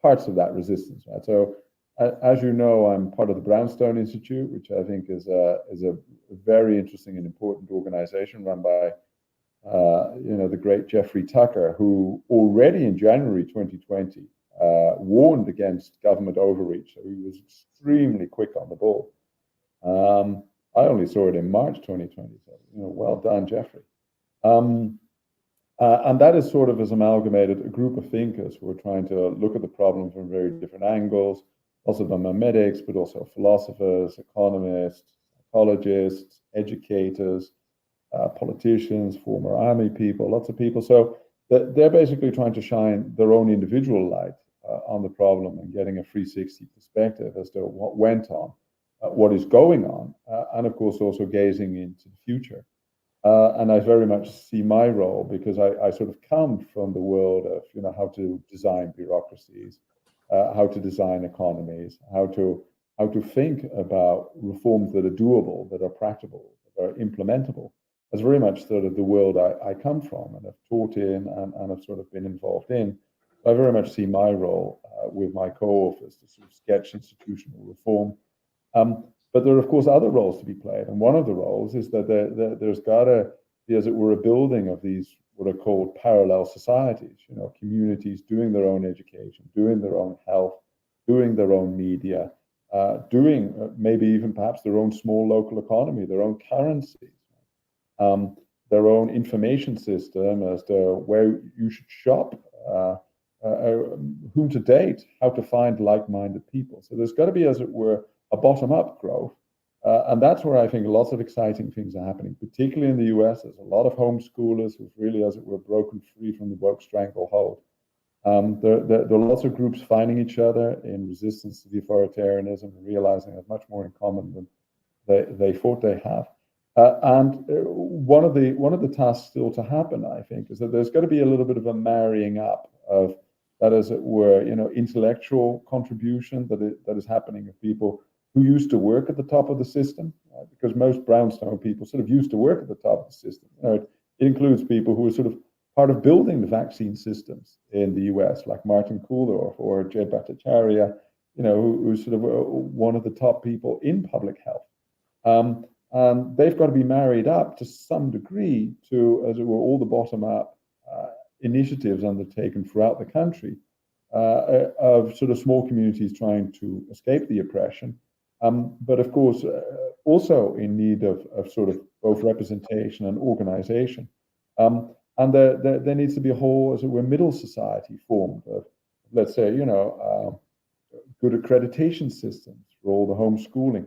parts of that resistance, right? So as you know, I'm part of the Brownstone Institute, which I think is a very interesting and important organization run by the great Jeffrey Tucker, who already in January 2020 warned against government overreach. So he was extremely quick on the ball. I only saw it in March 2020. So well done, Jeffrey. And that is sort of has amalgamated a group of thinkers who are trying to look at the problem from very different angles. Also by medics, but also philosophers, economists, psychologists, educators, politicians, former army people, lots of people. So they're basically trying to shine their own individual light on the problem and getting a 360 perspective as to what went on, what is going on, and of course also gazing into the future. And I very much see my role, because I sort of come from the world of how to design bureaucracies, how to design economies, how to think about reforms that are doable, that are practical, that are implementable. That's very much sort of the world I come from and have taught in and have sort of been involved in. I very much see my role with my co-authors to sort of sketch institutional reform. But there are, of course, other roles to be played. And one of the roles is that there's got to be, as it were, a building of these what are called parallel societies, communities doing their own education, doing their own health, doing their own media, doing maybe even perhaps their own small local economy, their own currencies, their own information system as to where you should shop, whom to date, how to find like-minded people. So there's got to be, as it were, a bottom-up growth. And that's where I think lots of exciting things are happening, particularly in the US. There's a lot of homeschoolers who've really, as it were, broken free from the woke stranglehold. There are lots of groups finding each other in resistance to the authoritarianism and realizing there's much more in common than they thought they have. And one of the tasks still to happen, I think, is that there's got to be a little bit of a marrying up of that, as it were, intellectual contribution that is happening of people who used to work at the top of the system, because most Brownstone people sort of used to work at the top of the system. It includes people who are sort of part of building the vaccine systems in the US, like Martin Kulldorff or Jay Bhattacharya, who's sort of one of the top people in public health. And they've got to be married up to some degree to, as it were, all the bottom-up initiatives undertaken throughout the country of sort of small communities trying to escape the oppression. But of course, also in need of sort of both representation and organization. And there needs to be a whole, as it were, middle society formed of, let's say, good accreditation systems for all the homeschooling,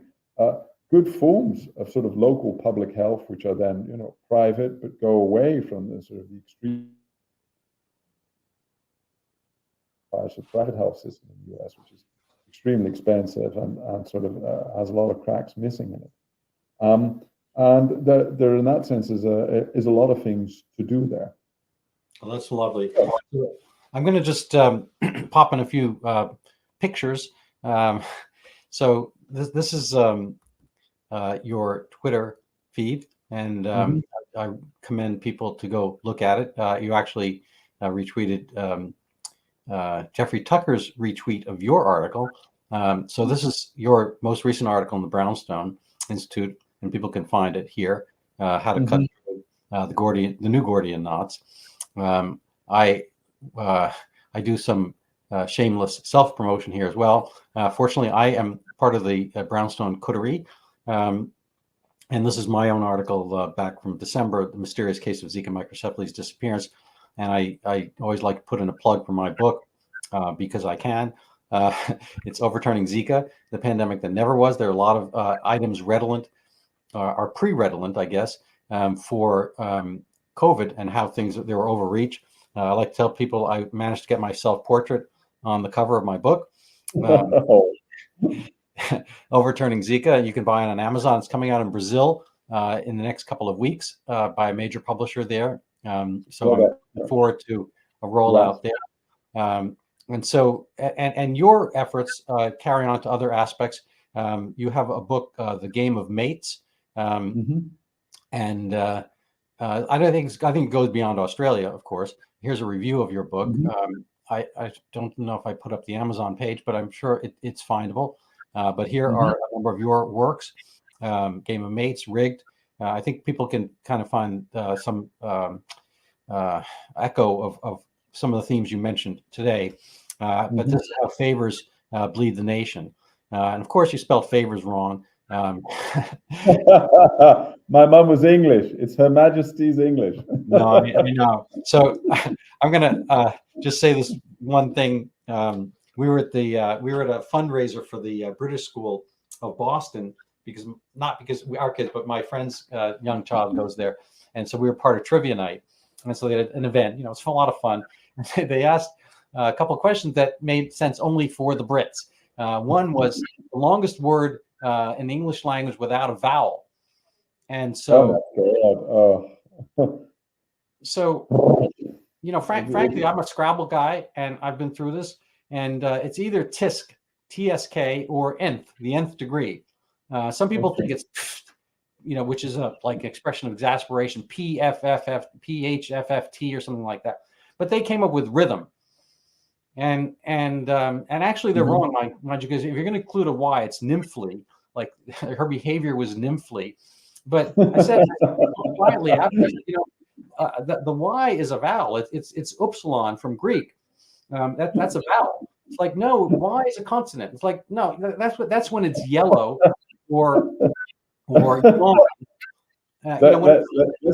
good forms of sort of local public health, which are then, private, but go away from the sort of the extreme private health system in the US, which is extremely expensive and sort of has a lot of cracks missing in it. And there, in that sense, is a lot of things to do there. Well, that's lovely. I'm going to just pop in a few pictures. So this is your Twitter feed, and I commend people to go look at it. You actually retweeted Jeffrey Tucker's retweet of your article. So this is your most recent article in the Brownstone Institute, and people can find it here. How to cut through the new Gordian knots. I do some shameless self-promotion here as well. Fortunately, I am part of the Brownstone coterie, And this is my own article back from December, The Mysterious Case of Zika Microcephaly's Disappearance. And I always like to put in a plug for my book because I can. It's Overturning Zika, the Pandemic That Never Was. There are a lot of items redolent, or pre-redolent, I guess, for COVID and how there were overreach. I like to tell people I managed to get my self-portrait on the cover of my book. Overturning Zika. You can buy it on Amazon. It's coming out in Brazil in the next couple of weeks by a major publisher there. So I'm looking forward to a rollout there. And so, and your efforts carry on to other aspects. You have a book, The Game of Mates, and I think it goes beyond Australia, of course. Here's a review of your book. I don't know if I put up the Amazon page, but I'm sure it's findable. But here are a number of your works: Game of Mates, Rigged. I think people can kind of find some echo of some of the themes you mentioned today. But this is how favors bleed the nation. And of course, you spelled favors wrong. My mom was English. It's Her Majesty's English. No, I know. So I'm going to just say this one thing. We were at a fundraiser for the British School of Boston not because our kids, but my friend's young child goes there, and so we were part of trivia night, and so they had an event. It's a lot of fun. They asked a couple of questions that made sense only for the Brits. One was the longest word in the English language without a vowel, and so frankly, I'm a Scrabble guy, and I've been through this. And it's either TISK, TSK, or nth, the nth degree. Some people think it's, which is a like expression of exasperation, PFFF, PHFFT, or something like that. But they came up with rhythm, and actually they're wrong, mind you, because if you're going to include a Y, it's nymphly. Like her behavior was nymphly. But I said quietly after, the Y is a vowel. It's upsilon from Greek. That's a vowel. It's like, no, Y is a consonant. It's like, no, that's when it's yellow or long. Let's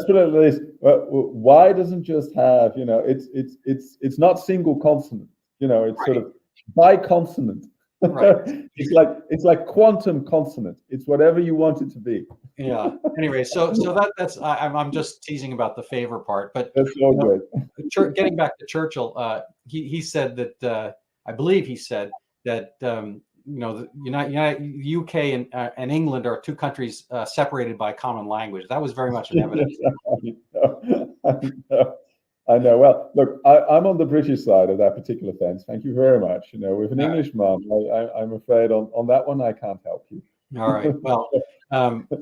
put it like this: Y doesn't just have, it's not single consonant. It's sort of biconsonant. Right. It's like quantum consonant. It's whatever you want it to be. Yeah. Anyway, so that's I'm just teasing about the favor part, but that's so good. Getting back to Churchill, he said that I believe he said that the UK and England are two countries separated by common language. That was very much an evidence. I know. Well, look, I'm on the British side of that particular fence. Thank you very much. With an English mom, I'm afraid on that one I can't help you. All right. Well,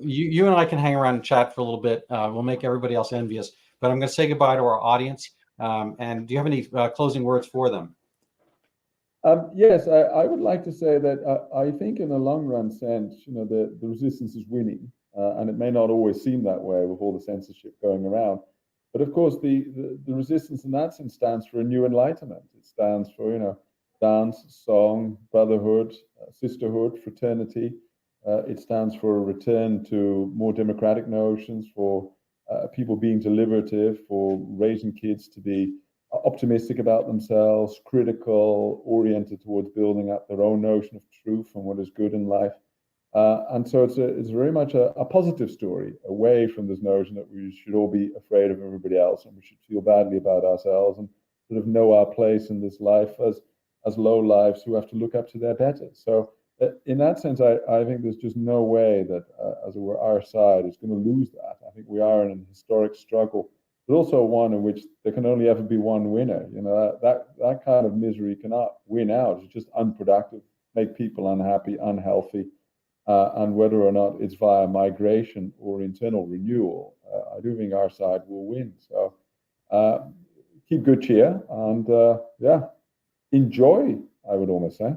you and I can hang around and chat for a little bit. We'll make everybody else envious. But I'm going to say goodbye to our audience. And do you have any closing words for them? Yes, I would like to say that I think in the long run sense, the resistance is winning. And it may not always seem that way with all the censorship going around. But of course, the resistance in that sense stands for a new enlightenment. It stands for, dance, song, brotherhood, sisterhood, fraternity. It stands for a return to more democratic notions, for people being deliberative, for raising kids to be optimistic about themselves, critical, oriented towards building up their own notion of truth and what is good in life. And so it's very much a positive story, away from this notion that we should all be afraid of everybody else and we should feel badly about ourselves and sort of know our place in this life as low lives who have to look up to their betters. So in that sense, I think there's just no way that, as it were, our side is going to lose that. I think we are in a historic struggle, but also one in which there can only ever be one winner. That kind of misery cannot win out. It's just unproductive, make people unhappy, unhealthy. And whether or not it's via migration or internal renewal, I do think our side will win. So keep good cheer and enjoy, I would almost say.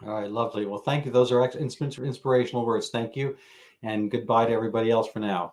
All right, lovely. Well, thank you. Those are inspirational words. Thank you. And goodbye to everybody else for now.